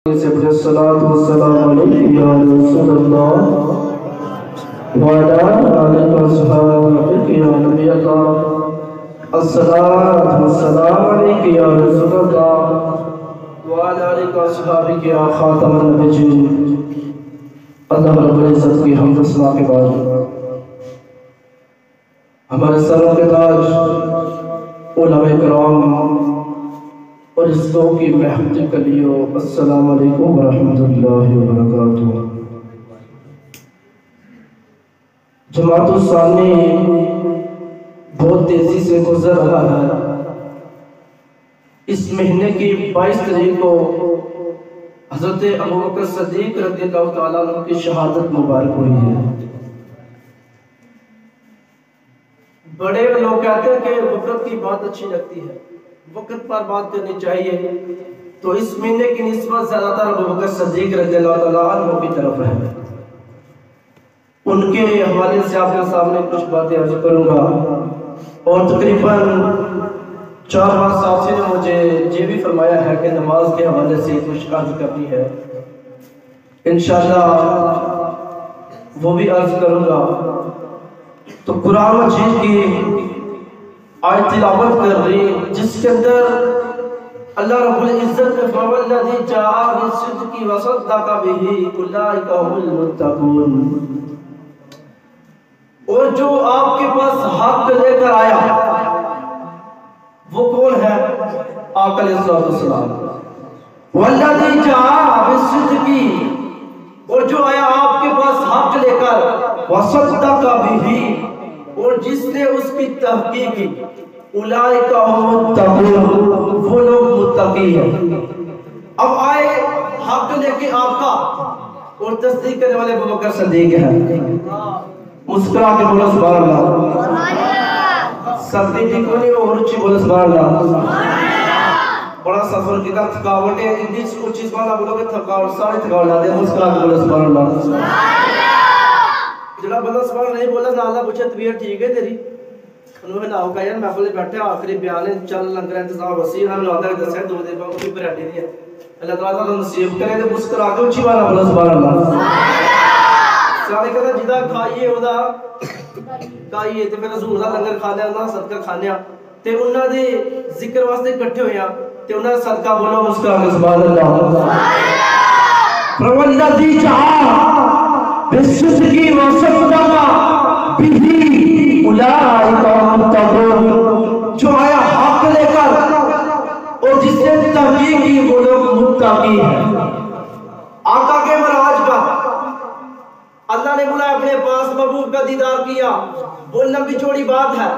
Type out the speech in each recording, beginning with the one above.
الصلاة والسلام عليك يا رسول الله وعلى آلك وصحبك يا نبي الله. الصلاة والسلام عليك يا رسول الله وعلى آلك وصحبك يا خاتم النبيين. اللہ رب العزت کی حمد و ثنا کے بعد ہمارے سروں کے تاج علماء کرام اور اس دو کی محمد کلیو. السلام علیکم ورحمۃ اللہ وبرکاتہ. جماعت الثانی بہت تیزی سے گزر رہا ہے. اس مہینے کی 22 تاریخ کو حضرت ابوبکر صدیق رضی اللہ تعالیٰ عنہ کی شہادت مبارک ہوئی ہے. بڑے لوگ کہتے ہیں کہ وقت کی بات اچھی لگتی ہے, وقت پر بات کرنی چاہیے, تو اس مہینے کی نسبت زیادہ تر ابوبکر صدیق رضی اللہ تعالیٰ عنہ کی طرف ہے. ان کے حوالے سے آپ کے سامنے کچھ باتیں عرض کروں گا, اور تقریباً 4 ساتھی نے مجھے یہ بھی فرمایا ہے کہ نماز کے حوالے سے کچھ عرض کرنی ہے. انشاءاللہ وہ بھی عرض کروں گا. تو قرآن مجید کی آیت تلاوت کر رہی جس کے اندر اللہ رب العزت نے فرمایا الذی جاء بالصدق وصدق به اولئک هم المتقون. اور جو آپ کے پاس حق لے کر آیا وہ کون ہے؟ آقا علیہ السلام. والذی جاء بالصدق, اور جو آیا آپ کے پاس حق لے کر, وصدق به, اور جس نے اس کی تحقیق کی, اولئک هم المتقون, وہ لوگ متقی ہیں. اب آئے حق لے کے آقا اور تصدیق کرنے والے ابوبکر صدیق ہیں. مسکرا کے بولو سبحان اللہ. سردی ٹھیک ہونی اور اچھی بولو سبحان اللہ. بڑا سفر کی تھکاوٹ ہے, اتنی اچھی سبحان اللہ بولو کہ تھکاوٹ ساری تھکاوٹ لا دے. مسکرا کے بولو سبحان اللہ. جڑا بندہ سبحان نہیں بولا نہ اللہ پوچھے طبیعت ٹھیک ہے تیری, انہوں نے ناؤ کہا یار محفل بیٹھے آخری بیان چل لنگر انتظام وسیع ہم نے آدھا دسیا 2 دن بعد کوئی پریڈی نہیں ہے. اللہ تعالیٰ تعالیٰ نصیب کرے تو مسکرا کے اچھی بات بولو سبحان اللہ. سارے کہتا جدا کھائیے ادا کھائیے تے پھر حضور دا لنگر کھا لیا اللہ صدقہ کھانیا تے انہاں دے ذکر واسطے اکٹھے ہویا تے انہاں صدقہ بولو مسکرا کے سبحان اللہ. والذی جاء بالصدق وصدق به اولئک هم المتقون, جو آیا حق لے کر اور جس نے تحقیق کی وہ لوگ متقی ہیں. آقا کے معراج پر اللہ نے بلایا اپنے پاس, محبوب کا دیدار کیا, وہ لمبی چوڑی بات ہے,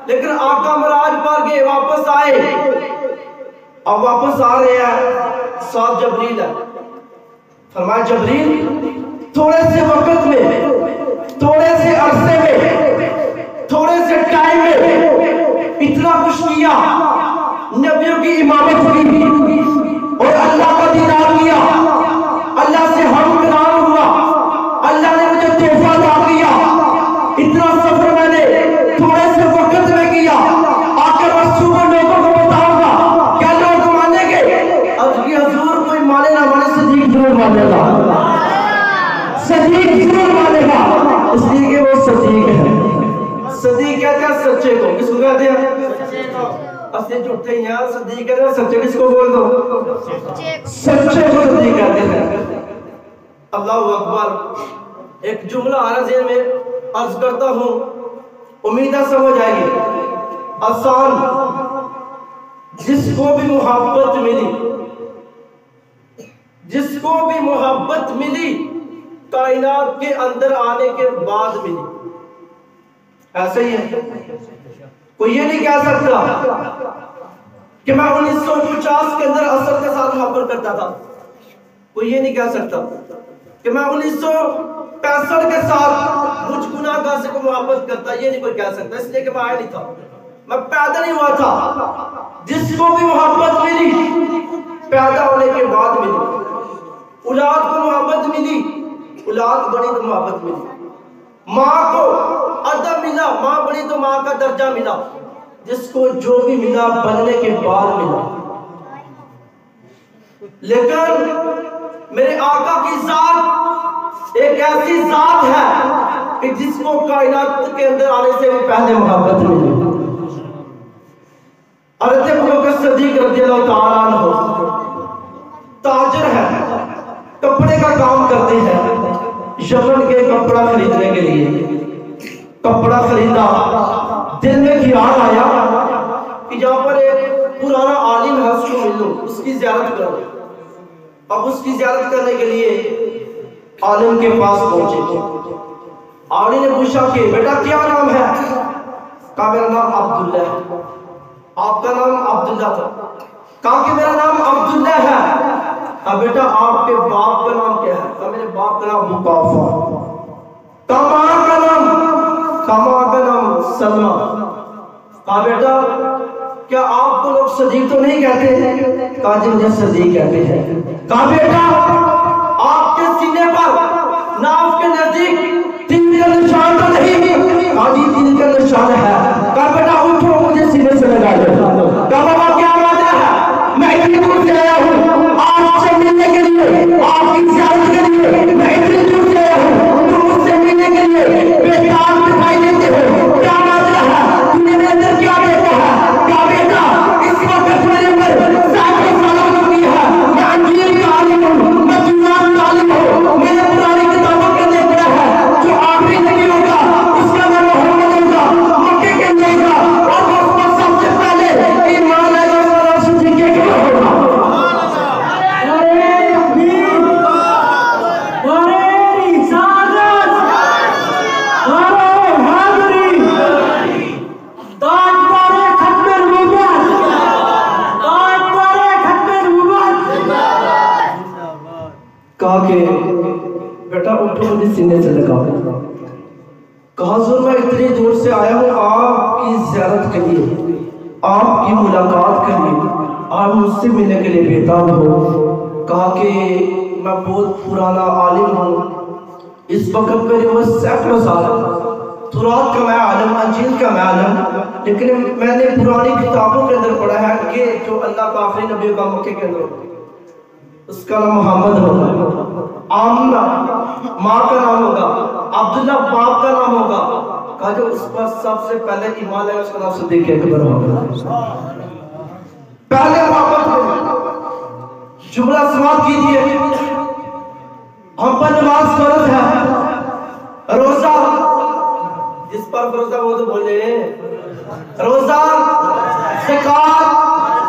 لیکن آقا معراج پر گئے, واپس آئے. اب واپس آ رہے ہیں, ساتھ جبریل ہے. فرمایا جبریل تھوڑے سے وقت میں, تھوڑے سے عرصے میں, تھوڑے سے ٹائم میں اتنا کچھ کیا, نبیوں کی امامت کی اور اللہ کا دیدار کیا, اللہ سے ہمکنار ہوا, اللہ نے مجھے تحفہ عطا کیا. اتنا سفر میں نے تھوڑے سے وقت میں کیا. آ کر میں صبح لوگوں کو بتاؤں گا, کیا لوگ مانیں گے؟ اب یہ حضور کوئی مانے نہ مانے, صدیق ضرور مانے گا, صدیق ضرور مانے گا, اس لیے کہ وہ صدیق ہے. صدیق کہتے ہیں سچے کو, کس کو کہتے ہیں؟ اصلی جھوٹے ہیں. صدیق کہتے ہیں سچے, کس کو بول دو؟ سچے کو صدیق کہتے ہیں. اللہ اکبر. ایک جملہ آ رہا ذہن میں, عرض کرتا ہوں, امید ہے سمجھ آئے گی. آسان, جس کو بھی محبت ملی, جس کو بھی محبت ملی کائنات کے اندر آنے کے بعد ملی. ایسے ہی ہے. کوئی یہ نہیں کہہ سکتا کہ میں 1950 کے اندر اثر کے ساتھ محبت کرتا تھا. کوئی یہ نہیں کہہ سکتا کہ میں 1965 کے ساتھ مجھ گناہ گار سے کو محبت کرتا. یہ نہیں کوئی کہہ سکتا, اس لیے کہ میں آیا نہیں تھا, میں پیدا نہیں ہوا تھا. جس کو بھی محبت ملی پیدا ہونے کے بعد ملی. اولاد کو محبت ملی, اولاد بنی تو محبت ملی. ماں کو ادب ملا, ماں بنی تو ماں کا درجہ ملا. جس کو جو بھی ملا بننے کے بعد ملا. لیکن آقا کی ذات ایک ایسی ذات ہے کہ جس کو کائنات کے اندر آنے سے بھی پہلے محبت ملی. حضرت ابوبکر صدیق رضی اللہ تعالیٰ عنہ تاجر ہے, کپڑے کا کام کرتے ہیں. یمن کے کپڑا خریدنے کے لیے کپڑا خریدا, دل میں خیال آیا کہ جہاں پر ایک پرانا عالم ہے اس کو مل لوں, اس کی زیارت کروں. اب اس کی زیارت کرنے کے لیے عالم کے پاس پہنچے. عالم نے پوچھا کہ بیٹا کیا نام ہے؟ کہا میرا نام عبداللہ ہے. آپ کا نام عبداللہ تھا؟ کہا کہ میرا نام عبداللہ ہے. کہا بیٹا آپ کے باپ کا نام کیا ہے؟ کہا میرے باپ کا نام مقافہ. کہا ماں کا نام؟ کہا ماں کا نام سلمہ. کہا بیٹا کیا آپ کو لوگ صدیق تو نہیں کہتے؟ کہا جی مجھے صدیق کہتے ہیں. کہا بیٹا آپ کے سینے پر ناف کے نزدیک تین کا نشان تو نہیں؟ کہا جی تین کا نشان ہے. کہا بیٹا اٹھو مجھے سینے سے لگا دو. کہا بابا کیا وجہ ہے؟ میں اتنی دور سے آیا ہوں آپ سے ملنے کے لیے, آپ کی زیارت کے لیے. میں اتنی دور سے آیا ہوں, تم مجھ سے ملنے کے لیے بیکار دکھائی دیتے ہو. کیا وجہ ہے؟ تم نے میرے اندر کیا دیکھا ہے؟ کہا بیٹا اس وقت میرے اندر سینکڑوں سالوں کی ہے. میں انجیل کا عالم ہوں, میں قرآن کا عالم ہوں. میں نے پرانی کتابوں کے اندر پڑھا ہے جو آخری نبی ہوگا اس کا نام محمد ہوگا, مکے کے اندر ہوگا, اور وہ اس پر سب سے پہلے ایمان لائے گا اس کا نام صدیق اکبر ہوگا. کہا کہ بیٹا اٹھو مجھے سینے سے لگا. کہا حضور میں اتنی دور سے آیا ہوں آپ کی زیارت کے لیے, آپ کی ملاقات کے لیے, آپ مجھ سے ملنے کے لیے بیتاب ہو. کہا کہ میں بہت پرانا عالم ہوں, اس وقت میرے وہ سینکڑوں سال تورات کا میں عالم, انجیل کا میں عالم, لیکن میں نے پرانی کتابوں کے اندر پڑھا ہے کہ جو اللہ کا آخری نبی کا مکے کے اندر ہوگا اس کا نام محمد ہوگا, آمنہ ماں کا نام ہوگا, عبداللہ باپ کا نام ہوگا. کہا جو اس پر سب سے پہلے ایمان لائے اس کا نام صدیق اکبر ہوگا. پہلے محبت میں جملہ سماعت کیجئے. ہم پر نماز فرض ہے, روزہ جس پر فرض ہے وہ تو بولے, روزہ, زکوٰۃ,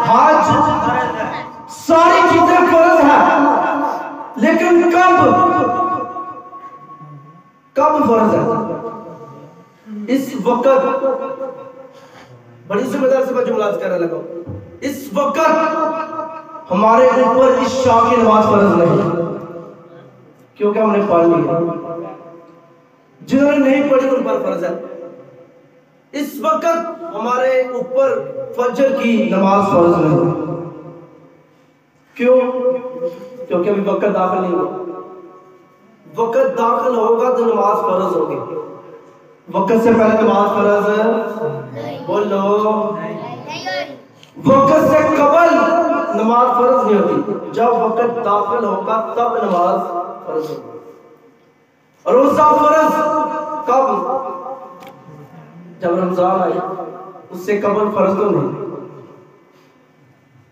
حج, ساری چیزیں فرض ہیں, لیکن کب فرض ہے؟ اس وقت بڑی ذمہ داری سے میں جملہ کرنے لگا. اس وقت ہمارے اوپر عشاء کی نماز فرض نہیں کیونکہ ہم نے پڑھ لیا. جنہوں نے نہیں پڑھی ان پر فرض ہے. اس وقت ہمارے اوپر فجر کی نماز فرض نہیں. کیوں؟ کیونکہ ابھی وقت داخل نہیں ہوا. وقت داخل ہوگا تو نماز فرض ہوگی. وقت سے پہلے نماز فرض ہے؟ بولو. وقت سے قبل نماز فرض نہیں ہوتی, جب وقت داخل ہوگا تب نماز فرض ہوگی. روزہ فرض کب؟ جب رمضان آئے, اس سے قبل فرض تو نہیں.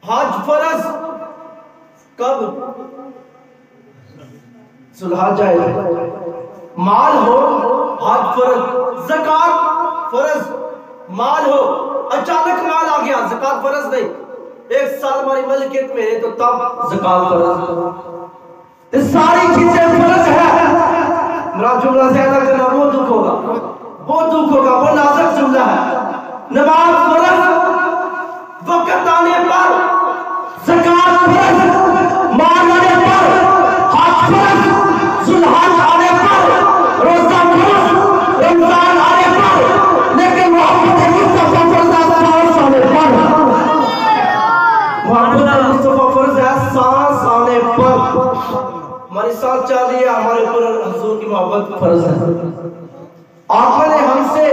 حج فرض کب؟ ذوالحج آئے. مال ہو حج فرض. زکوٰۃ فرض, مال ہو, اچانک مال آ گیا زکوٰۃ فرض نہیں. ایک سال ہماری ملکیت میں ہے تو تب زکوٰۃ فرض. یہ ساری چیزیں فرض ہے. میرا جملہ زیادہ کرنا وہ دکھ ہوگا, وہ دکھ ہوگا, وہ نازک جملہ ہے. نماز فرض وقت آنے پر, زکوٰۃ فرض مال آنے پر, حج فرض ذوالحج آنے پر, روزہ فرض رمضان آنے پر, لیکن محمد مصطفیٰ فرض سانس آنے پر. محمد مصطفیٰ فرض ہے سانس آنے پر. ہماری سانس چل رہی ہے, ہمارے اوپر حضور کی محبت فرض ہے. آقا نے ہم سے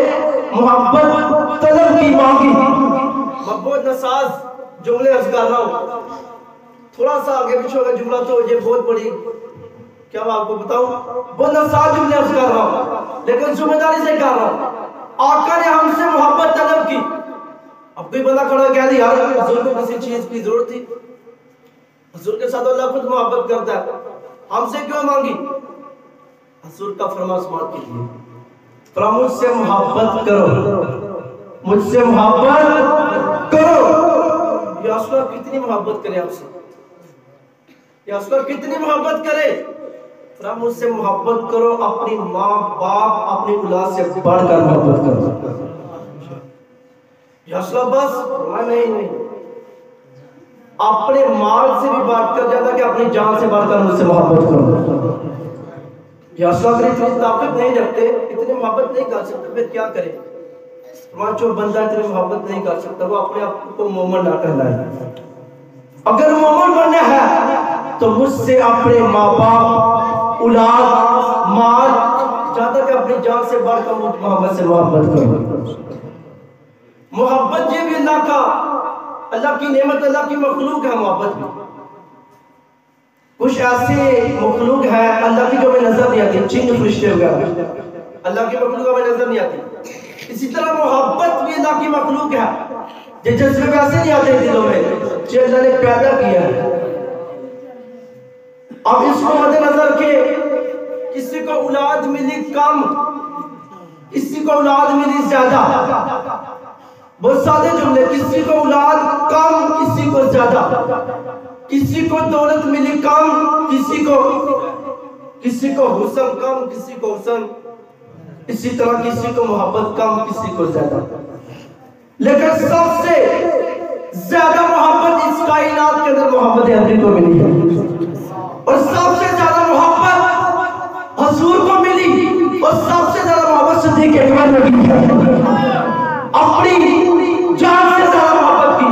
محبت طلب کی مانگی. محبت نساز جملے عرض کر رہا ہوں, تھوڑا سا آگے پیچھے ہوگا جملہ تو یہ بہت بڑی کیا میں آپ کو بتاؤں؟ وہ نفسات جملے عرض کر رہا ہوں لیکن ذمہ داری سے کر رہا ہوں. آقا نے ہم سے محبت طلب کی. اب کوئی بندہ کھڑا کہہ دیا یار حضور کو کسی چیز کی ضرورت تھی, حضور کے ساتھ اللہ خود محبت کرتا ہے, ہم سے کیوں مانگی؟ حضور کا فرمان سماعت کیجیے, مجھ سے محبت کرو, مجھ سے محبت کرو. یا رسول اللہ کتنی محبت کرے آپ سے, یا رسول اللہ کتنی محبت کرے؟ مجھ سے محبت کرو, اپنی ماں باپ اپنی اولاد سے بڑھ کر محبت کرو. یا رسول اللہ بس نہیں, اپنے مال سے بھی بات کر جاتا کہ اپنی جان سے بڑھ کر مجھ سے محبت کرو. یا رسول اللہ اتنی طاقت نہیں رکھتے, اتنی محبت نہیں کر سکتے, پھر کیا کرے؟ جو بندہ اتنی محبت نہیں کر سکتا وہ اپنے آپ کو مومن نہ کہلائے. اگر مومن بننا ہے تو مجھ سے اپنے ماں باپ اولاد مال جاتا کہ اپنی جان سے بڑھ کر مجھ محمد سے محبت کرو. محبت یہ بھی اللہ کا, اللہ کی نعمت, اللہ کی مخلوق ہے. محبت بھی کچھ ایسے مخلوق ہے اللہ کی جو ہمیں نظر نہیں آتی, جن فرشتے وغیرہ اللہ کی مخلوق ہمیں نظر نہیں آتی. اسی طرح محبت بھی اللہ کی مخلوق ہے, جو جذبے ویسے نہیں آتے دلوں میں, جو اللہ نے پیدا کیا ہے. اب اس کو مد نظر کے کسی کو اولاد ملی کم, کسی کو اولاد ملی زیادہ, بہت سادے جملے, کسی کو اولاد کم کسی کو زیادہ, کسی کو دولت ملی کم کسی کو حسن کم کسی کو حسن, اسی طرح کسی کو محبت کم کسی کو زیادہ. لیکن سب سے زیادہ محبت اس کائنات کے اندر محبت حضرت کو ملی ہے, اور سب سے زیادہ محبت حضور کو ملی, اور سب سے زیادہ محبت صدیق اکبر نبی ہے. اپنی جان سے زیادہ محبت کی,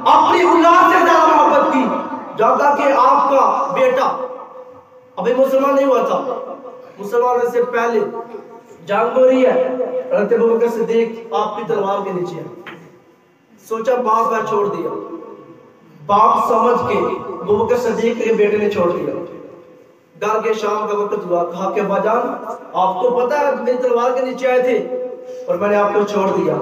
اپنی اولاد سے زیادہ محبت کی. جاتا کہ آپ کا بیٹا ابھی مسلمان نہیں ہوا تھا, مسلمان ہونے سے پہلے جنگ ہو رہی ہے, حضرت ابوبکر صدیق آپ کی تلوار کے نیچے ہے. سوچا باپ کا چھوڑ دیا, باپ سمجھ کے ابوبکر صدیق کے بیٹے نے چھوڑ دیا. گھر کے شام کا وقت ہوا, کہا کہ ابا جان آپ کو پتا ہے میری تلوار کے نیچے آئے تھے اور میں نے آپ کو چھوڑ دیا.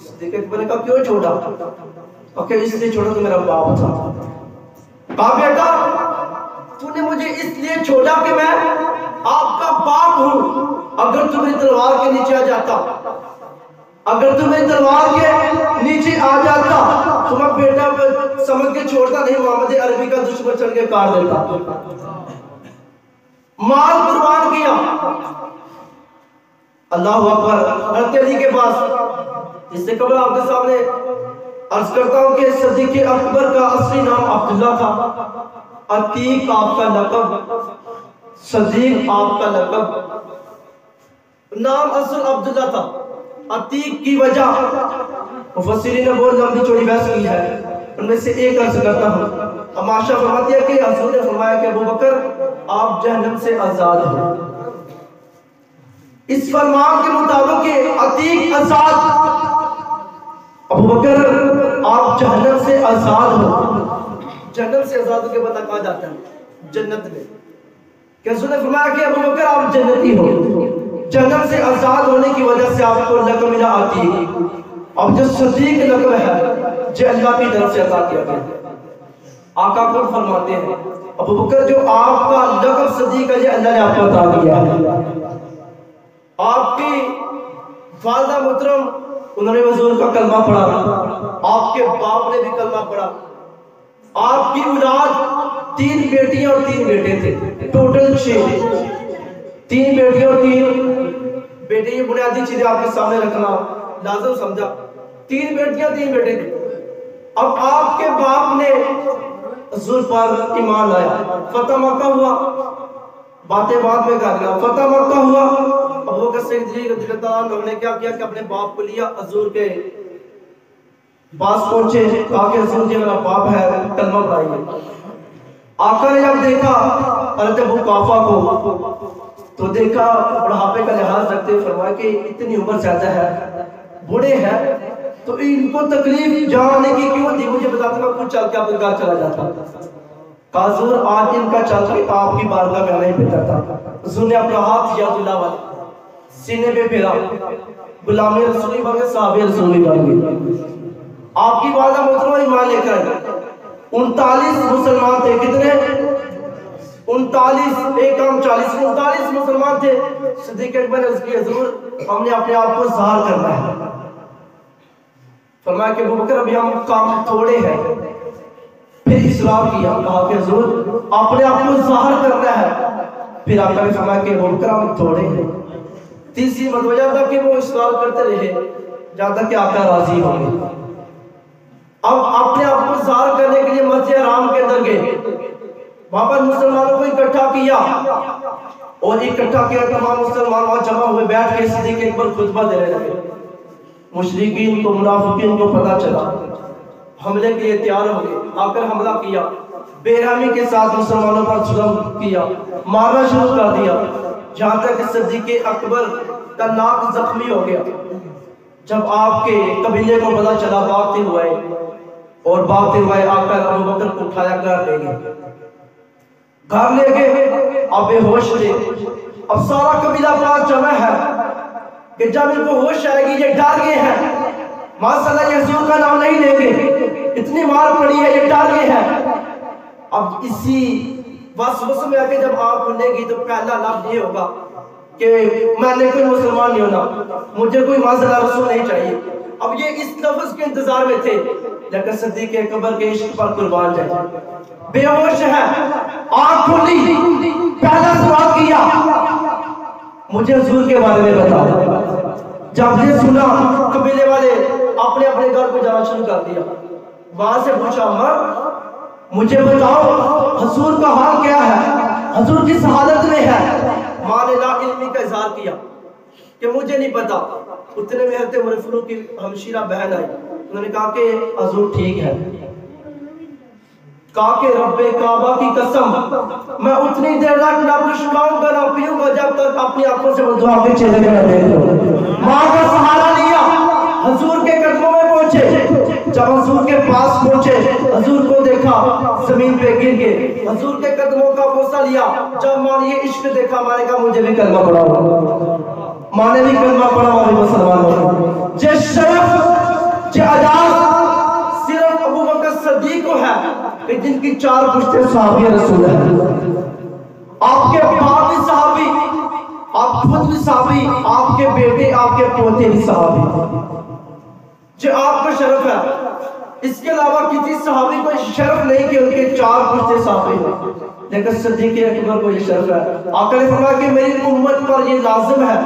صدیق اکبر نے کہا کیوں چھوڑا؟ کہ اس لیے چھوڑا تو میرا باپ تھا. کہا بیٹا تو نے مجھے اس لیے چھوڑا کہ میں آپ کا باپ ہوں, اگر تو میری تلوار کے نیچے آ جاتا, اگر تو میری تلوار کے نیچے آ جاتا تو میں بیٹا سمجھ کے چھوڑتا نہیں, محمد عربی کا دشمن چڑھ کے کاٹ دیتا. مال قربان کیا. اللہ اکبر. حضرت علی کے پاس, اس سے قبل آپ کے سامنے عرض کرتا ہوں کہ صدیق اکبر کا اصلی نام عبداللہ تھا, عتیق آپ کا لقب, صدیق آپ کا لقب. نام اصل عبداللہ تھا, عتیق کی وجہ مفسرین نے بہت لمبی چوڑی بحث کی ہے, ان میں سے ایک عرض کرتا ہوں. عائشہ فرماتی ہے کہ حضور نے فرمایا کہ ابوبکر آپ جہنم سے آزاد ہیں. اس فرمان کے مطابق کہ عتیق آزاد, ابوبکر آپ جہنم سے آزاد ہو. جہنم سے آزاد ہو کے پتہ کہا جاتا ہے جنت میں, کہ حضور نے فرمایا کہ ابوبکر آپ جنتی ہو. جہنم سے آزاد ہونے کی وجہ سے آپ کو لقب ملا عتیق. اب جو صدیق لقب ہے جو اللہ کی طرف سے عطا کیا گیا. آقا خود فرماتے ہیں ابوبکر جو آپ کا لقب صدیق ہے یہ اللہ نے آپ کو عطا کیا ہے. آپ کی والدہ محترم انہوں نے حضور کا کلمہ پڑھا, آپ کے باپ نے بھی کلمہ پڑھا. آپ کی اولاد 3 بیٹیاں اور 3 بیٹے تھے, ٹوٹل 6. 3 بیٹیاں اور 3 بیٹے, یہ بنیادی چیزیں آپ کے سامنے رکھنا لازم سمجھا. 3 بیٹیاں 3 بیٹے تھے. اب آپ کے باپ نے حضور پر ایمان لایا, فتح مکہ ہوا, باتیں بعد میں کر لیا, فتح مکہ ہوا. ابوبکر صدیق رضی اللہ عنہ نے کیا کیا کہ اپنے باپ کو لیا, حضور کے پاس پہنچے, کہا کہ حضور جی میرا باپ ہے کلمہ پڑھائیے. آقا نے جب دیکھا حضرت ابو قحافہ کو تو دیکھا بڑھاپے کا لحاظ رکھتے ہوئے فرمایا کہ اتنی عمر زیادہ ہے, بوڑھے ہیں, تو ان کو تکلیف جانے کی کیوں دی؟ مجھے بتاتے میں کچھ چل کے اپنے گھر چلا جاتا. حضور آج ان کا چلتا ہے آپ کی بارگاہ میں نہیں بیٹھا تھا. حضور نے اپنا ہاتھ یاد اللہ والے سینے پہ پھیرا, غلامی رسولی بن گئے, صحابی رسولی بن گئے. آپ کی والدہ محترمہ ایمان لے کر 39 مسلمان تھے. کتنے؟ 39, ایک کام 40, 39 مسلمان تھے. صدیق اکبر نے عرض کی حضور ہم نے اپنے آپ کو ظاہر کرنا ہے. فرمایا کہ ابوبکر ابھی ہم کام تھوڑے ہیں. پھر اصرار کیا, کہا کہ حضور اپنے آپ کو ظاہر کرنا ہے. پھر آقا نے فرمایا کہ ابوبکر ہم تھوڑے ہیں. تیسری وجہ تھا کہ وہ اصرار کرتے رہے جہاں تک کہ آقا راضی ہو گئے. اب اپنے آپ کو ظاہر کرنے کے لیے مسجد حرام کے اندر گئے, وہاں پر مسلمانوں کو اکٹھا کیا اور اکٹھا کیا تمام مسلمان وہاں جمع ہوئے, بیٹھ کے صدیق اکبر خطبہ دینے لگے. مشرکین کو, منافقین کو پتہ چلا, حملے کے لیے تیار ہو گئے. آ کر حملہ کیا, بے رحمی کے ساتھ مسلمانوں پر ظلم کیا, مارنا شروع کر دیا, جہاں تک کہ صدیق اکبر کا ناک زخمی ہو گیا. جب آپ کے قبیلے کو پتہ چلا, بھاگتے ہوئے آ کر ابوبکر کو اٹھایا گھر لے گئے. گھر لے گئے, اب بے ہوش تھے. اب سارا قبیلہ پاس جمع ہے کہ جب ان کو ہوش آئے گی یہ ڈر گئے ہیں, ماشاءاللہ یہ حضور کا نام نہیں لیں گے, اتنی مار پڑی ہے, یہ ڈر گئے ہیں. اب اسی وسوسے میں آ کے جب آپ کھلے گی تو پہلا لفظ یہ ہوگا کہ میں نے کوئی مسلمان نہیں ہونا, مجھے کوئی ماضی رسول نہیں چاہیے. اب یہ اس لفظ کے انتظار میں تھے, لیکن صدیق اکبر کے عشق پر قربان جائے. بے ہوش ہے, آنکھ کھلی, پہلا سوال کیا مجھے حضور کے بارے میں بتاؤ. جب یہ سنا قبیلے والے اپنے اپنے گھر کو جانا شروع کر دیا. وہاں سے پوچھا ماں مجھے بتاؤ حضور کا حال کیا ہے, حضور کس حالت میں ہے. ماں نے لا علمی کا اظہار کیا کہ مجھے نہیں پتا. اتنے میں حضرت عمر فاروق کی ہمشیرہ بہن آئی, انہوں نے کہا کہ حضور ٹھیک ہے. کہا کہ رب کعبہ کی قسم میں اتنی دیر تک نہ کچھ کھاؤں گا نہ پیوں گا جب تک اپنی آنکھوں سے مجھے آپ کے چہرے میں نہ دیکھ لوں. ماں کا سہارا لیا, حضور کے قدموں میں پہنچے. جب حضور کے پاس پہنچے, حضور کو دیکھا, زمین پہ گر گئے, حضور کے قدموں کا بوسہ لیا. جب ماں نے یہ عشق دیکھا, ماں نے کہا مجھے بھی کلمہ پڑھا ہوا. ماں نے بھی کلمہ پڑھا ہوا, بھی مسلمان ہوا. جس شرف جس اعزاز صرف ابوبکر صدیق کو ہے کہ جن کی 4 پشتے صحابی رسول ہیں. آپ کے باپ بھی صحابی, آپ خود بھی صحابی, آپ کے بیٹے آپ کے پوتے بھی صحابی, جو آپ کا شرف ہے. اس کے علاوہ کسی صحابی کو شرف نہیں کہ ان کے 4 پشتے صحابی ہیں, لیکن صدیق اکبر کو یہ شرف ہے. آقا نے فرمایا کہ میری امت پر یہ لازم ہے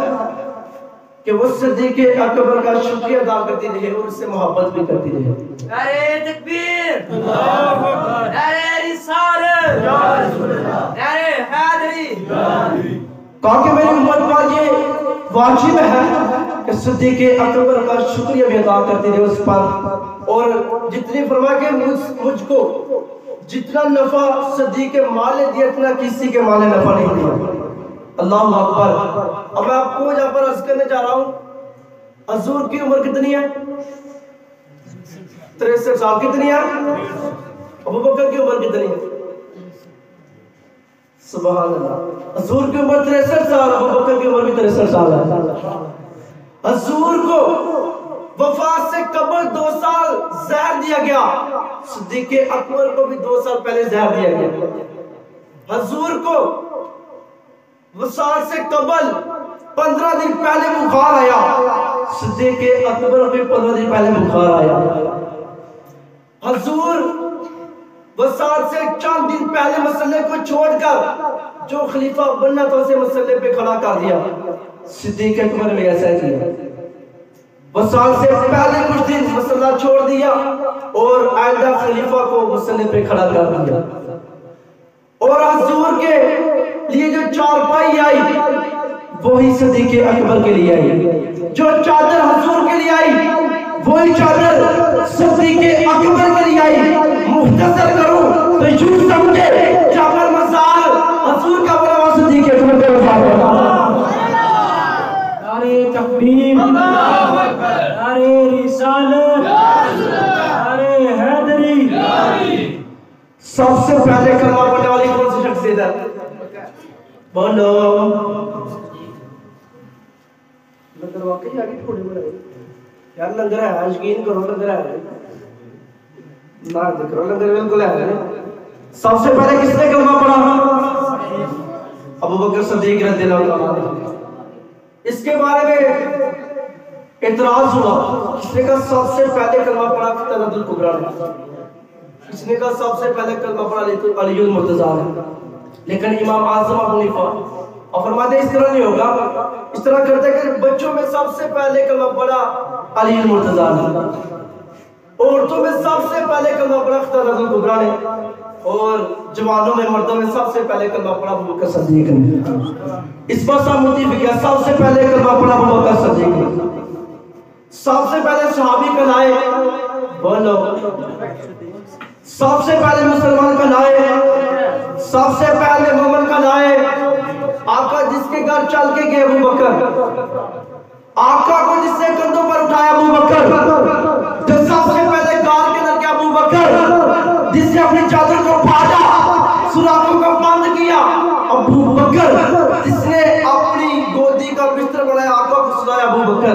کہ وہ صدیق اکبر کا شکریہ ادا کرتی رہے اور اس سے محبت بھی کرتی رہے. نعرہ تکبیر, اللہ اکبر, نعرہ رسالت, یا رسول اللہ, نعرہ حیدری. کہا کہ میری امت پر یہ واجب ہے کہ صدیق اکبر کا شکریہ بھی ادا کرتی رہے اس پر. اور جتنی فرمایا کہ مجھ کو جتنا نفع صدیق مال نے دیا اتنا کسی کے مال نے نفع نہیں دیا. اللہ اکبر. اب میں آپ کو یہاں پر عرض کرنے جا رہا ہوں, حضور کی عمر کتنی ہے؟ 63 سال. کتنی ہے؟ ابوبکر کی عمر کتنی ہے؟ سبحان اللہ. حضور کی عمر 63 سال, ابوبکر کی عمر بھی 63 سال ہے. حضور کو وفات سے قبل 2 سال زہر دیا گیا, صدیق اکبر کو بھی 2 سال پہلے زہر دیا گیا. حضور کو وصال سے قبل 15 دن پہلے بخار آیا, صدیق اکبر کو 15 دن پہلے بخار آیا. حضور وصال سے چند دن پہلے مسئلے کو چھوڑ کر جو خلیفہ بننا تھا اسے مسئلے پہ کھڑا کر دیا. صدیق اکبر نے ایسا کیا, وصال سے پہلے کچھ دن مسئلہ چھوڑ دیا اور آئندہ خلیفہ کو مسئلے پہ کھڑا کر دیا. اور حضور کے لیے جو چارپائی آئی وہی صدیق اکبر کے لیے آئی, جو چادر حضور کے لیے آئی وہی چادر صدیق اکبر کے لیے آئی. مختصر کروں تو یوں سمجھے جہاں پر مزار حضور کا بنا ہوا صدیق اکبر کا مزار ہے. نعرہ تکبیر, نعرہ رسالت, نعرہ حیدری. سب سے پہلے کلمہ بولو لنگر واقعی آگے تھوڑے بڑھائے یار لنگر ہے یقین کرو لنگر ہے نہ ذکر لنگر بالکل ہے سب سے پہلے کس نے کلمہ پڑھا ابو بکر صدیق رضی اللہ عنہ اس کے بارے میں اعتراض ہوا کس نے کہا سب سے پہلے کلمہ پڑھا فتنۃ الکبریٰ نے کس نے کہا سب سے پہلے کلمہ پڑھا علی المرتضیٰ نے لیکن امام اعظم ابو حنیفہ اور فرماتے اس طرح نہیں ہوگا اس طرح کرتے کہ بچوں میں سب سے پہلے کلمہ پڑھا علی المرتضیٰ نے عورتوں میں سب سے پہلے کلمہ پڑھا فتنۃ الکبریٰ نے اور جوانوں میں مردوں میں سب سے پہلے کلمہ پڑھا ابو بکر صدیق نے اس پر سب متفق ہے سب سے پہلے کلمہ پڑھا ابو بکر صدیق نے سب سے پہلے صحابی کہلائے بولو سب سے پہلے مسلمان کہلائے سب سے پہلے مومن کہلائے آقا جس کے گھر چل کے گئے ابو بکر آقا کو جس نے کندھوں پر اٹھایا ابو بکر جو سب سے پہلے غار کے اندر گیا ابو بکر جس نے اپنی چادر کو پھاڑا سوراخوں کو بند کیا ابو بکر جس نے اپنی گودی کا بستر بنایا آقا کو سلایا ابو بکر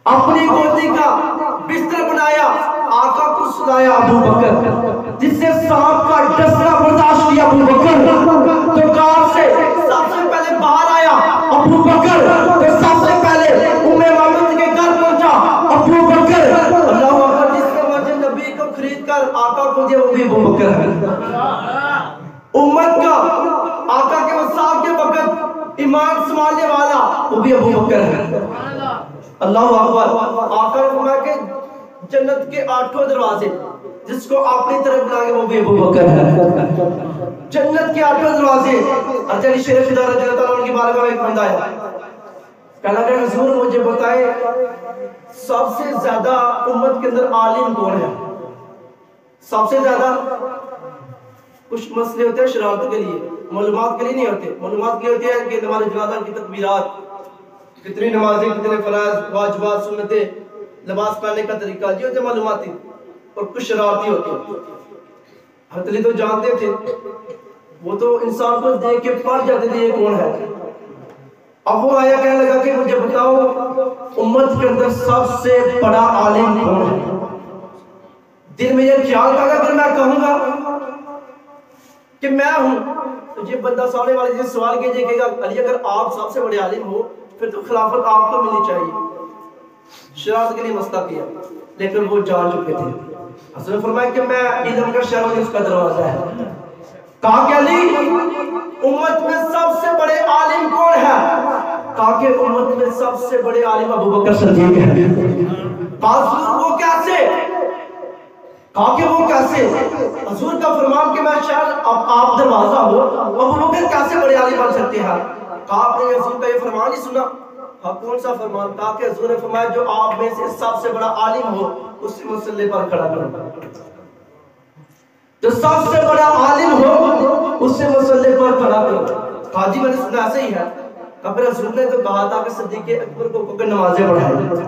اپنی گودی کا بستر بنایا آقا کو سلایا ابو بکر جس نے سانپ کا ڈسنا برداشت کیا ابو بکر تو غار سے سب سے پہلے باہر آیا ابو بکر تو سب سے پہلے ام محمد کے گھر پہنچا ابو بکر اللہ اکبر جس نے مسجد نبی کو خرید کر آقا کو دیا وہ بھی ابو بکر ہے امت کا آقا کے وصال کے وقت ایمان سنبھالنے والا وہ بھی ابو بکر ہے اللہ اکبر آقا نے فرمایا کہ جنت کے 8 دروازے جس کو اپنی طرف بلائے وہ بھی ابو بکر ہے جنت کے 8 دروازے علی شیخ خدا رضی اللہ عنہ کی بارگاہ میں ایک بندہ آیا کہا کہ حضور مجھے بتائے سب سے زیادہ امت کے اندر عالم کون ہے سب سے زیادہ کچھ مسئلے ہوتے ہیں شرارت کے لیے معلومات کے لیے نہیں ہوتے معلومات کے لیے ہوتے ہیں کہ نماز جنازہ کی تکبیرات کتنی نمازیں کتنے فرائض واجبات سنتیں لباس پہننے کا طریقہ یہ ہوتے معلوماتی اور کچھ شرارتی ہوتے ہیں حضرت علی تو جانتے تھے وہ تو انسان کو دیکھ کے پڑھ جاتے تھے یہ کون ہے اب وہ آیا کہنے لگا کہ مجھے بتاؤ امت کے اندر سب سے بڑا عالم کون ہے دل میں یہ خیال تھا اگر میں کہوں گا کہ میں ہوں تو یہ بندہ سامنے والے سے سوال کیجئے کہ علی اگر آپ سب سے بڑے عالم ہو پھر تو خلافت آپ کو ملنی چاہیے شرارت کے لیے مسئلہ کیا لیکن وہ جان چکے تھے حضرت نے فرمایا کہ میں علم کا شہر ہوں اس کا دروازہ ہے کہا کہ علی امت میں سب سے بڑے عالم کون ہے کہا کہ امت میں سب سے بڑے عالم ابو بکر صدیق ہے کہا وہ کیسے کہا کہ وہ کیسے حضور کا فرمان کہ میں شاید آپ دروازہ ہو ابو بکر کیسے بڑے عالم بن سکتے ہیں کہا آپ نے حضور کا یہ فرمان ہی سنا کہا کون سا فرمان کہا کہ حضور نے فرمایا جو آپ میں سے سب سے بڑا عالم ہو اسی مسئلے پر کھڑا کرو جو سب سے بڑا عالم ہو اسی مسئلے پر کھڑا کرو کہا جی میں نے سنا ایسے ہی ہے کہا پھر حضور نے تو کہا تھا کہ صدیق اکبر کو کہ نمازیں پڑھائیں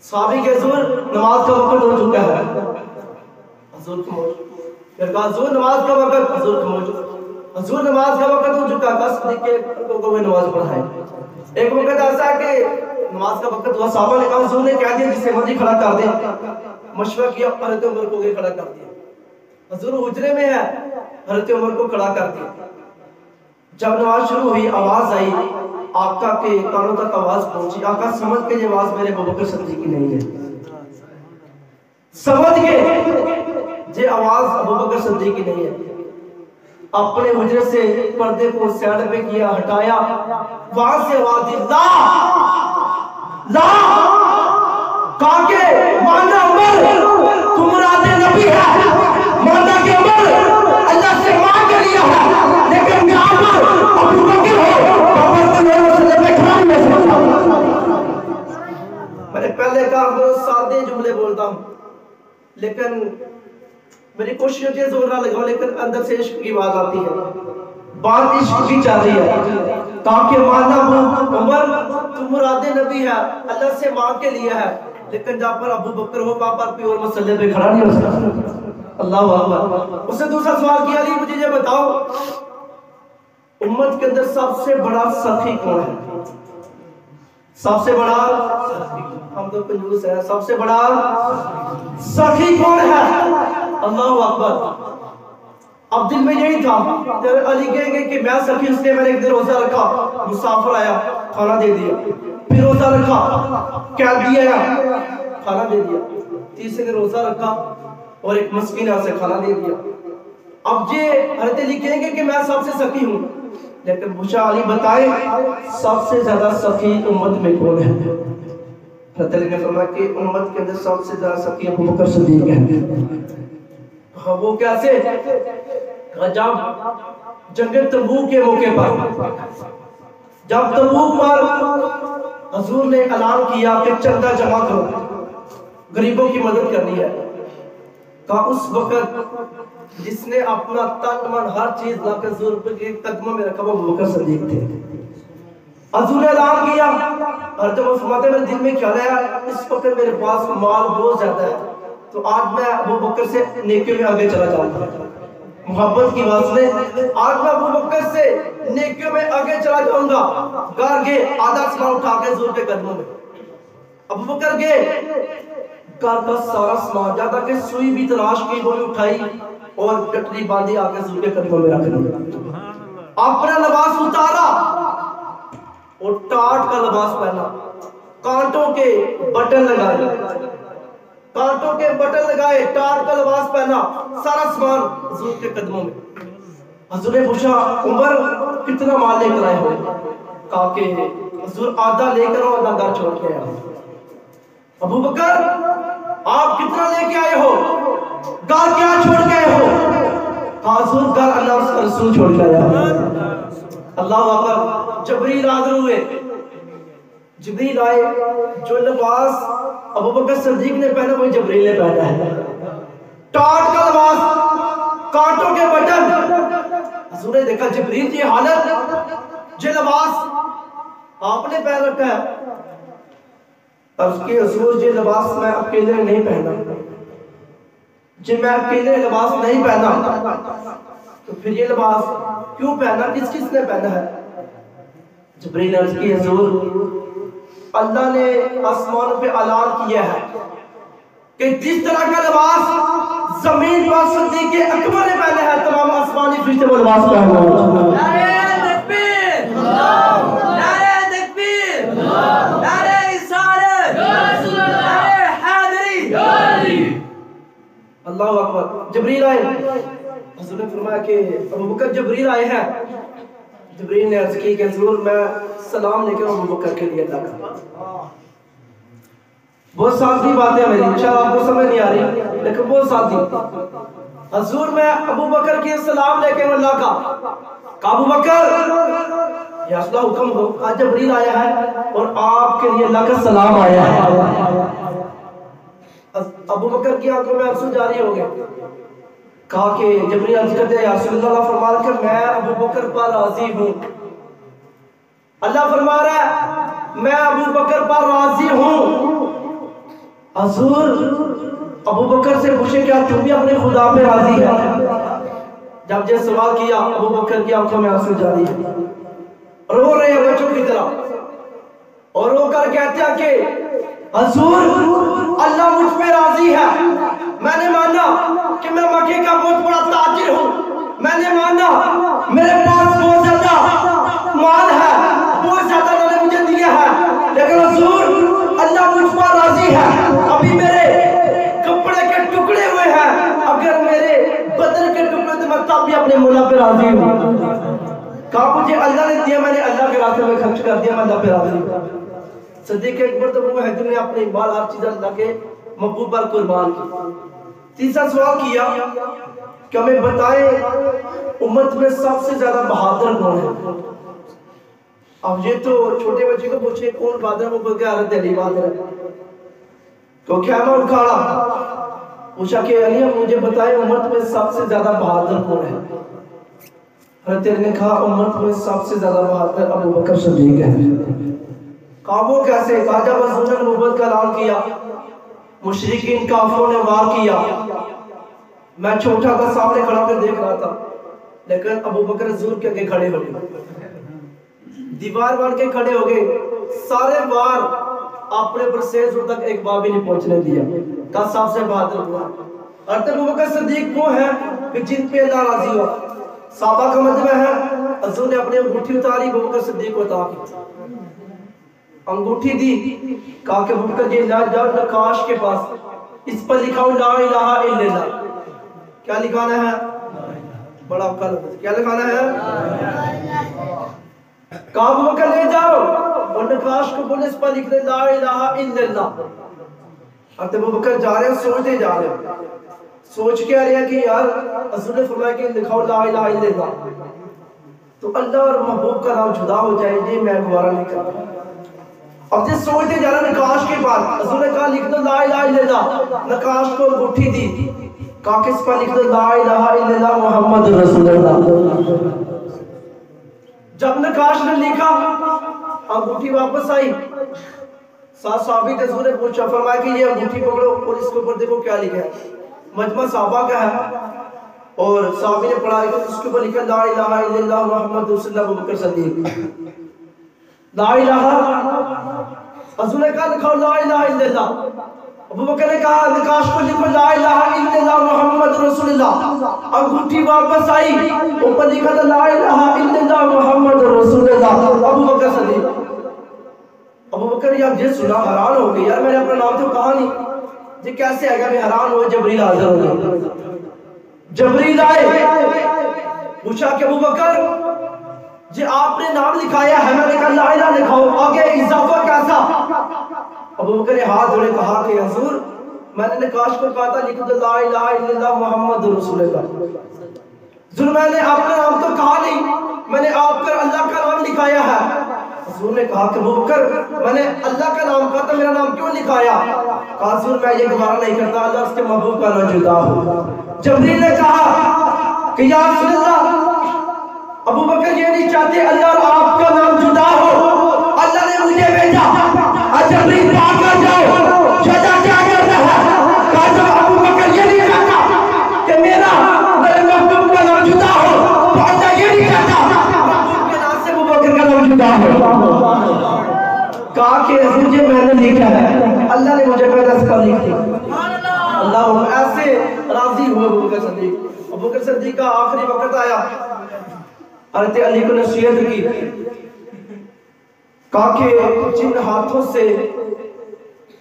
صحابی کے حضور نماز کا وقت ہو چکا ہے حضور خاموش پھر کہا حضور نماز کا وقت حضور خاموش حضور نماز کا وقت ہو چکا ہے صدیق اکبر کو وہ نماز پڑھائیں ایک وقت ایسا ہے کہ نماز کا وقت ہوا صحابہ نے کہا حضور نے کہہ دیا جسے مرضی کھڑا کر دے مشورہ کیا حضرت عمر کو کھڑا کر دیا حضور حجرے میں ہے حضرت عمر کو کھڑا کر دیا جب نماز شروع ہوئی آواز آئی آقا کے کانوں تک آواز پہنچی آقا سمجھ کے یہ آواز میرے ابو بکر صدیق کی نہیں ہے سمجھ کے یہ آواز ابو بکر صدیق کی نہیں ہے اپنے حجرے سے پردے کو سیڑ پہ کیا ہٹایا وہاں سے آواز دی لا لا کہا کہ مانا عمر تم مراد نبی ہے مانا کہ عمر اللہ سے مانگ لیا ہے لیکن میں عمر ابو بکر ہو بابر تو میرے مسئلے پہ کھڑا نہیں سکتا میں نے پہلے کہا بہت سادے جملے بولتا ہوں لیکن میری کوشش ہوتی ہے زور نہ لگاؤں لیکن اندر سے عشق کی بات آتی ہے بات عشق کی چاہ رہی ہے تاکہ مانا عمر تم مراد نبی ہے اللہ سے مانگ کے لیا ہے لیکن جہاں پر ابو بکر ہو وہاں پر کوئی اور مسئلے پہ کھڑا نہیں ہو سکتا اللہ اکبر. اس نے دوسرا سوال کیا علی مجھے یہ بتاؤ امت کے اندر سب سے بڑا سخی کون ہے؟ سب سے بڑا ہم تو کنجوس ہیں. سب سے بڑا سخی کون ہے؟ اللہ اکبر. اب دل میں یہی تھا علی کہیں گے کہ میں سخی اس لیے میں نے ایک دن روزہ رکھا مسافر آیا کھانا دے دیا پھر روزہ رکھا قیدی آیا کھانا دے دیا تیسرے دن روزہ رکھا اور ایک مسکین سے کھانا دے دیا. اب یہ حضرت علی کہیں گے کہ میں سب سے سخی ہوں لیکن پوچھا علی بتائے سب سے زیادہ سخی امت میں کون ہے؟ حضرت علی نے فرمایا کہ امت کے اندر سب سے زیادہ سخی ابو بکر صدیق ہے. وہ کیسے؟ جب جنگ تبوک کے موقع پر جب تبوک پر حضور نے اعلان کیا کہ چندہ جمع کرو غریبوں کی مدد کرنی ہے کہا اس وقت جس نے اپنا تن من ہر چیز لا کر حضور کے قدموں میں رکھا وہ ابو بکر صدیق تھے. حضور نے اعلان کیا اور جب وہ فرماتے میرے دل میں خیال آیا اس وقت میرے پاس مال بہت زیادہ ہے تو آج میں ابو بکر سے نیکیوں میں آگے چلا جاؤں گا. محبت کی واسطے آج میں ابو بکر سے نیکیوں میں آگے چلا جاؤں گا. گھر گئے آدھا سامان اٹھا کے حضور کے قدموں میں ابو بکر گئے گھر کا سارا سامان جاتا کہ سوئی بھی تلاش کی وہ اٹھائی اور ٹٹری باندھی آ کے حضور کے قدموں میں رکھ دی. اپنا لباس اتارا اور ٹاٹ کا لباس پہنا کانٹوں کے بٹن لگائے کانٹوں کے بٹن لگائے ٹاٹ کا لباس پہنا سارا سامان حضور کے قدموں میں. حضور نے پوچھا عمر کتنا مال لے کر آئے ہو؟ کہا کہ حضور آدھا لے کر آدھا گھر چھوڑ کے آیا. ابو بکر آپ کتنا لے کے آئے ہو؟ گھر کیا چھوڑ کے آئے ہو؟ کہا حضور گھر اللہ اس کا رسول چھوڑ کے آیا. اللہ اکبر. جبریل حاضر ہوئے جبریل آئے جو لباس ابو بکر صدیق نے پہنا وہی جبریل نے پہنا ہے. ٹاٹ کا لباس کانٹوں کے بٹن. حضور نے دیکھا جبریل کی حالت یہ لباس آپ نے پہن رکھا ہے. عرض کی حضور یہ لباس میں اکیلے نہیں پہنا جی میں اکیلے لباس نہیں پہنا تو پھر یہ لباس کیوں پہنا کس کس نے پہنا ہے؟ جبریل عرض کی حضور اللہ نے آسمان پہ اعلان کیا ہے کہ جس طرح کا لباس زمین پر صدیق اکبر نے پہنا ہے تمام آسمانی فرشتے وہ لباس پہنا ہے. نعرہ تکبیر نعرہ تکبیر نعرہ رسالت نعرہ حیدری. اللہ اکبر. جبریل آئے حضور نے فرمایا کہ ابو بکر جبریل آئے ہیں. جبریل نے عرض کی کہ حضور میں سلام لے کر ابو بکر کے لیے اللہ کا. بہت سادی باتیں میری انشاءاللہ آپ کو سمجھ نہیں آ رہی لیکن بہت سادی. حضور میں ابو بکر کے سلام لے کر اللہ کا. ابو بکر یا اللہ حکم ہو آج جبریل آیا ہے اور آپ کے لیے اللہ کا سلام آیا ہے. ابو بکر کی آنکھوں میں آنسو جاری ہو گئے. کہا کہ جبریل عرض کرتے ہیں یا رسول اللہ فرما رہا کہ میں ابو بکر پر راضی ہوں. اللہ فرما رہا ہے میں ابو بکر پر راضی ہوں. حضور ابو بکر سے پوچھے کیا تم بھی اپنے خدا پہ راضی ہے؟ جب یہ سوال کیا ابو بکر کی آنکھوں میں آنسو جاری ہے. رو رہے ہیں بچوں کی طرح اور رو کر کہتے ہیں کہ حضور اللہ مجھ پہ راضی ہے. میں نے مانا کہ میں مکے کا بہت بڑا تاجر ہوں. میں نے مانا میرے پاس بہت زیادہ مال ہے بہت زیادہ اللہ نے مجھے دیا ہے لیکن حضور اللہ مجھ پر راضی ہے. ابھی میرے کپڑے کے ٹکڑے ہوئے ہیں اگر میرے بدن کے ٹکڑے تو میں تب بھی اپنے مولا پہ راضی ہوں. کہا مجھے اللہ نے دیا میں نے اللہ کے راستے میں خرچ کر دیا میں اللہ پہ راضی ہوں. صدیق اکبر تو وہ حضور نے اپنے مال ہر چیز اللہ کے محبوب پر قربان کی. تیسرا سوال کیا کہ ہمیں بتائیں امت میں سب سے زیادہ بہادر کون ہے؟ اب یہ تو چھوٹے بچے کو پوچھے کون بہادر ہے وہ بولتے ہیں حضرت علی بہادر ہے. تو خیمہ اکھاڑا پوچھا کہ علی مجھے بتائیں امت میں سب سے زیادہ بہادر کون ہے؟ حضرت علی نے کہا امت میں سب سے زیادہ بہادر ابو بکر صدیق ہے. کہا وہ کیسے؟ کہا جب حضور نے نبوت کا اعلان کیا مشرکین کافروں نے وار کیا میں چھوٹا تھا سامنے کھڑا کر دیکھ رہا تھا لیکن ابو بکر حضور کے آگے کھڑے ہو گئے دیوار بن کے کھڑے ہو گئے سارے بار اپنے پر سے زور تک ایک بار بھی نہیں پہنچنے دیا کہا صاحب سے بہادر ہوا اور ابو بکر صدیق وہ ہے کہ جن پہ اللہ راضی ہوا صحابہ کا مجمع ہے حضور نے اپنی انگوٹھی اتاری ابو بکر صدیق کو عطا کی انگوٹھی دی کہا کہ ابو بکر یہ لے جاؤ نقاش کے پاس اس پر لکھا ہو لا الہ الا اللہ کیا لکھانا ہے بڑا اوقات کیا لکھانا ہے کہا ابو بکر لے جاؤ اور نقاش کو بولے اس پر لکھ دے لا الہ الا اللہ اور ابو بکر جا رہے ہیں سوچتے جا رہے ہیں سوچ کے آ رہے ہیں کہ یار حضور نے فرمایا کہ لکھاؤ لا الہ الا اللہ تو اللہ اور محبوب کا نام جدا ہو جائے یہ میں گوارا نہیں کرتا اب جس سوچتے جا رہا ہے نقاش کے بعد حضور نے کہا لکھ دو لا الہ الا اللہ نقاش کو انگوٹھی دی کہا کس پر لکھ دو لا الہ الا اللہ محمد رسول اللہ جب نقاش نے لکھا انگوٹھی واپس آئی ساتھ صحابی حضور نے پوچھا فرمایا کہ یہ انگوٹھی پکڑو اور اس کے اوپر دیکھو کیا لکھا ہے مجمع صحابہ کا ہے اور صحابی نے پڑھا کہ اس کے اوپر لکھا لا الہ الا اللہ محمد رسول اللہ ابو بکر صدیق لا الہ حضور نے کہا لکھو لا الہ الا اللہ ابو بکر نے کہا نقاش کو لکھو لا الہ الا اللہ محمد رسول اللہ انگوٹھی واپس آئی اوپر لکھا تھا لا الہ الا اللہ محمد رسول اللہ ابو بکر صدیق ابو بکر یہ جس سنا حیران ہو گئی یار میں نے اپنا نام تو کہا نہیں یہ کیسے آئے گا میں حیران ہوئے جبریل حاضر ہو گئے جبریل آئے پوچھا کہ ابو بکر جی آپ نے نام لکھایا ہے میں نے کہا لا الہ لکھاؤ آگے اضافہ کیسا ابو بکر نے ہاتھ جوڑے کہا کہ حضور میں نے نقاش کو کہا تھا لکھ دو لا الہ الا اللہ محمد رسول اللہ حضور میں نے آپ کا نام تو کہا نہیں میں نے آپ کا اللہ کا نام لکھایا ہے حضور نے کہا کہ ابو بکر میں نے اللہ کا نام کہا تھا میرا نام کیوں لکھایا کہا حضور میں یہ گوارا نہیں کرتا اللہ اس کے محبوب کا نام جدا ہو جبریل نے کہا کہ یا رسول اللہ ابو بکر یہ نہیں چاہتے اللہ اور آپ کا نام جدا ہو اللہ نے مجھے بھیجا جبریل پاک آ جاؤ شجا کیا کرتا ہے کہا جب ابو بکر یہ نہیں چاہتا کہ میرا میرے محبوب کا نام جدا ہو تو اللہ یہ نہیں چاہتا محبوب کے نام سے ابو بکر کا نام جدا ہو کہا کہ مجھے میں نے لکھا ہے اللہ نے مجھے پہلے اس کا لکھ دیا اللہ ایسے راضی ہوئے ابو بکر صدیق ابو بکر صدیق کا آخری وقت آیا حضرت علی کو نصیحت کی کہا کہ جن ہاتھوں سے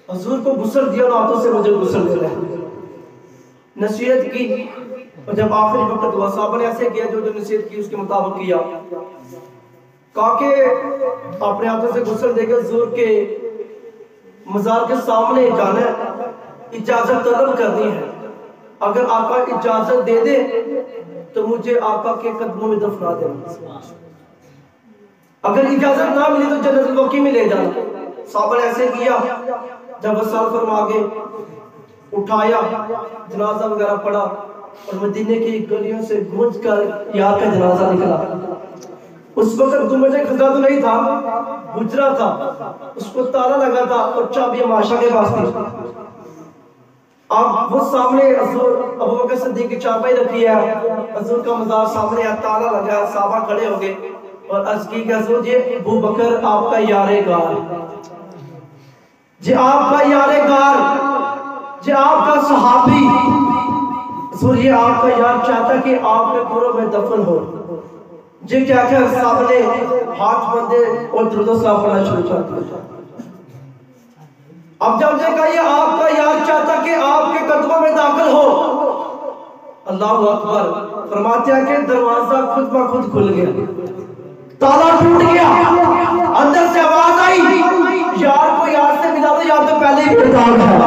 حضور کو غسل دیا ان ہاتھوں سے مجھے غسل دے رہا ہے نصیحت کی اور جب آخری وقت ہوا صحابہ نے ایسے کیا جو نصیحت کی اس کے مطابق کیا کہا کہ اپنے ہاتھوں سے غسل دے کے حضور کے مزار کے سامنے جانا ہے اجازت طلب کرنی ہے اگر آقا اجازت دے دے تو مجھے آقا کے قدموں میں دفنا دینا اگر اجازت نہ ملی تو جنت البقیع میں لے جانا صحابہ نے ایسے کیا جب وصال فرما کے اٹھایا جنازہ وغیرہ پڑا اور مدینے کی گلیوں سے گونج کر یا کا جنازہ نکلا اس وقت گنبد خزرہ تو نہیں تھا حجرہ تھا اس کو تالا لگا تھا اور چابی معاشہ کے پاس تھی اب وہ سامنے حضور ابو بکر صدیق کی چابی رکھی ہے حضور کا مزار سامنے ہے تالا لگا ہے صحابہ کھڑے ہو گئے اور عرض کی کہ حضور جی ابو بکر آپ کا یار غار جی آپ کا یار غار جی آپ کا صحابی حضور یہ آپ کا یار چاہتا کہ آپ کے قبر میں دفن ہو جی کیا کہ صحابہ نے ہاتھ بندے اور درود و سلام پڑھنا شروع کر دیا اب جب نے کہا یہ آپ کا یار چاہتا کہ آپ کے قدموں میں داخل ہو اللہ اکبر فرماتے ہیں کہ دروازہ خود بخود کھل گیا تالا ٹوٹ گیا اندر سے آواز آئی یار کو یار سے ملا دو یار تو پہلے ہی بےتاب ہے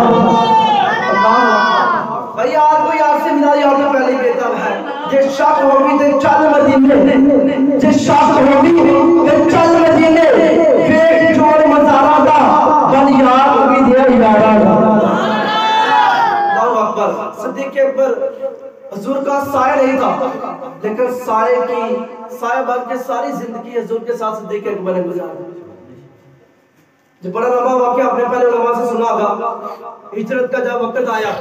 بھائی یار کو یار سے ملا دو یار تو پہلے ہی بےتاب ہے جس شک ہوگی تو چل مدینے جس شک ہوگی تو چل مدینے فیک جوڑ مزارہ دا بل یار بھی دیا یارہ دا اللہ اکبر صدیق اکبر حضور کا سایہ نہیں تھا لیکن سایہ بن کے ساری زندگی حضور کے ساتھ صدیق اکبر نے گزارا جو بڑا لمبا واقعہ اپنے پہلے علماء سے سنا ہوگا ہجرت کا جب وقت آیا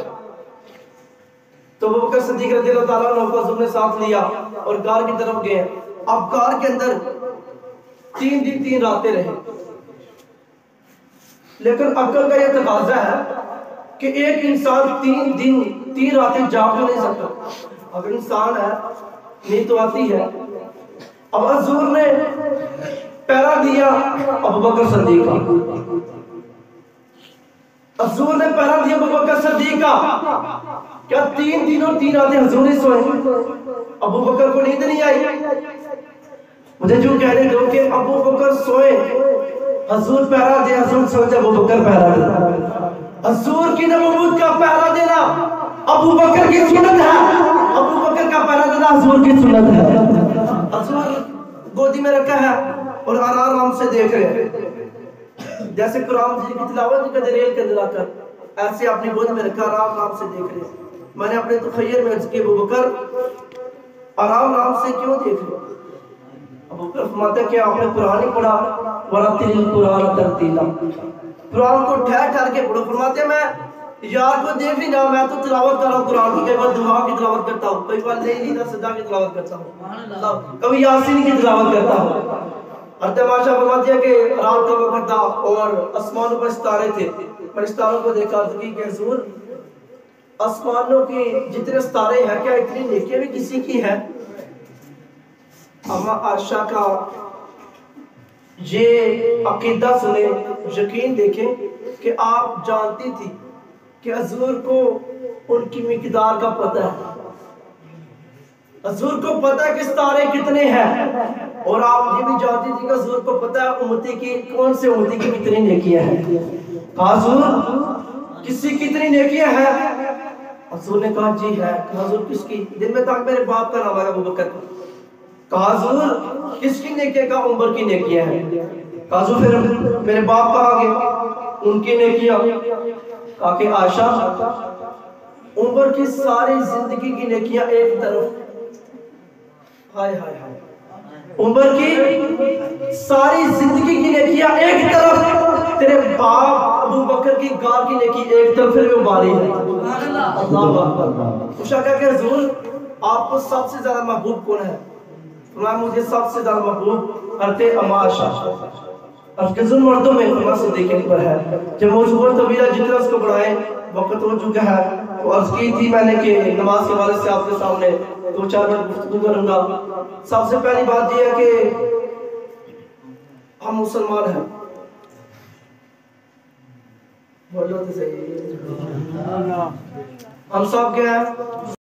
تو ابو بکر صدیق رضی اللہ تعالیٰ عنہ کو حضور نے ساتھ لیا اور غار کی طرف گئے. اب غار کے اندر 3 دن 3 راتیں رہے. لیکن عقل کا یہ تقاضا ہے کہ ایک انسان 3 دن 3 راتیں جاگ تو نہیں سکتا. اگر انسان ہے نیند تو آتی ہے. اب حضور نے پہرا دیا ابو بکر صدیق کا. حضور نے پہرا دیا ابو بکر صدیق کا. کیا 3 دن اور 3 راتیں حضور نے سوئے؟ ابو بکر کو نیند نہیں آئی. مجھے جو کہنے دو کہ ابو بکر سوئے, حضور پہرا دے, حضور سوچے ابو بکر پہرا دے. حضور کی نبوت کا پہرا دینا ابو بکر کی سنت ہے. ابو بکر کا پہرا دینا حضور کی سنت ہے. حضور گودی میں رکھا ہے اور آرام سے دیکھ رہے ہیں. جیسے قرآن مجید کی تلاوت کا دلیل کے اندر آ کر ایسے اپنی گود میں رکھا آرام سے دیکھ رہے ہیں. میں نے اپنے تخیر میں کہ ابو بکر آرام سے کیوں دیکھ رہے ہیں؟ ابو بکر فرماتے ہیں کہ آپ نے قرآن ہی پڑھا, وَرَتِّلِ الْقُرْآنَ تَرْتِيلًا, قرآن کو ٹھہر ٹھہر کے پڑھو. فرماتے ہیں میں یار کو دیکھ نہیں رہا, میں تو تلاوت کر رہا ہوں قرآن کی. کئی بار دعا کی تلاوت کرتا ہوں, کئی بار لیلی سجدہ کی تلاوت کرتا ہوں, کبھی یاسین کی تلاوت کرتا ہوں. اور تماشا فرماتے ہیں کہ رات کا وقت تھا اور آسمانوں پر ستارے تھے. میں ستاروں کو دیکھا تو کہ حضور آسمانوں کی جتنے ستارے ہیں کیا اتنی نیکیاں بھی کسی کی ہے؟ اما عائشہ کا یہ عقیدہ سنے, یقین دیکھیں کہ آپ جانتی تھی کہ حضور کو ان کی مقدار کا پتہ ہے. حضور کو پتہ ہے کہ ستارے کتنے ہیں, اور آپ یہ بھی جانتی تھی کہ حضور کو پتہ ہے امتی کی کون سے امتی کی کتنی نیکیاں ہیں. حضور کسی کی کتنی نیکیاں ہیں؟ حضور نے کہا جی ہے. حضور کس کی؟ دن میں تک میرے باپ کا نام ہے ابو بکر. کہا حضور کس کی نیکیاں؟ کا عمر کی نیکیاں ہیں. کہا حضور پھر میرے باپ کہاں گئے, ان کی نیکیاں. کہا کہ عائشہ عمر کی ساری زندگی کی نیکیاں ایک طرف. ہائے ہائے ہائے, عمر کی ساری زندگی کی نیکیاں ایک طرف, تیرے باپ ابو بکر کی غار کی نیکی ایک طرف, پھر وہ باری ہے. اللہ اکبر. پوچھا کہ حضور آپ کو سب سے زیادہ محبوب کون ہے؟ فرمایا مجھے سب سے زیادہ محبوب حضرت اما عائشہ. افضل مردوں میں فرما صدیق اکبر ہے. جب موضوع طویلہ جتنا اس کو بڑھائیں وقت ہو چکا ہے, تو عرض کی تھی میں نے کہ نماز کے حوالے سے آپ کے سامنے 2-4 منٹ گفتگو کروں گا. سب سے پہلی بات یہ ہے کہ ہم مسلمان ہیں. بولو تو صحیح, ہم سب کیا ہیں؟